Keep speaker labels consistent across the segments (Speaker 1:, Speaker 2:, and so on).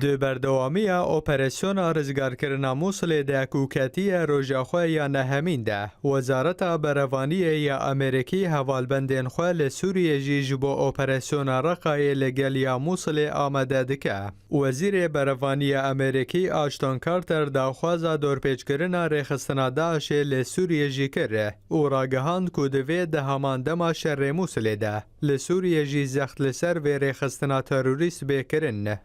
Speaker 1: دو بردوامی اپراسیون رزگارکرنا موصل ده کوکتی روژاخواه یا نهمین ده وزارت بروانی یا امریکی حوالبندین خواه لسوریه جیج با اپراسیون رقای لگل یا موصل آمده دکه. وزیر بروانی امریکی آشتون کارتر داخوازا دورپیچکرنا ریخستنا داعش لسوریه جی کره و راگهاند کودوی ده همان دما شر موصل ده لسوریه جی زخت لسر و ریخستنا تروریست بکرن.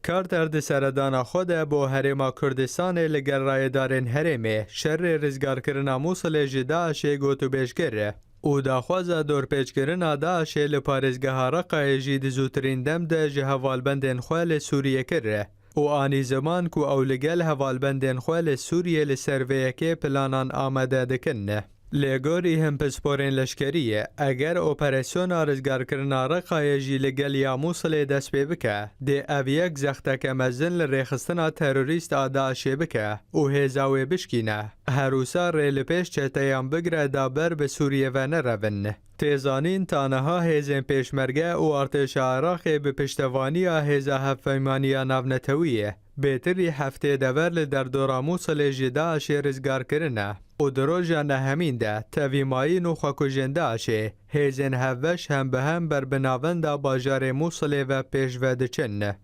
Speaker 1: کارتر د سردان خود با هرما کردستان لگر رایدارن هرمه شر رزگار کرنا موصل جداعش گوتو بیشگره او داخواز دور پیچ کرنا داعش لپارزگه رقای جید زوترین دم ده جهوالبندن خوال سوریه کره او آنی زمان کو اولگل هوالبندن خوال سوریه لسرویه که پلانان آمده دکنه. لگوری هم پسپورین لشکریه اگر اپراسیون رزگار کرنا رقای جی لگل یا موصل دست پی بکه ده اویک زختک مزن لریخستنا تروریست داعش بکه او هزاوی بشکینه هروسا ریل پیش چتیان بگره دابر به سوریه و نرون تیزانین تانها هزین پیشمرگه و ارتش عراق به پشتوانی هزا هفیمانی نونتویه بهتری هفته دور در دورا موصل جداعش رزگار کرنه و دروژا نهمین ده تویمایی و خاکوژنده اشه هزین هفش هم به هم بر بناوند باجار موصل و پیشوده چنه.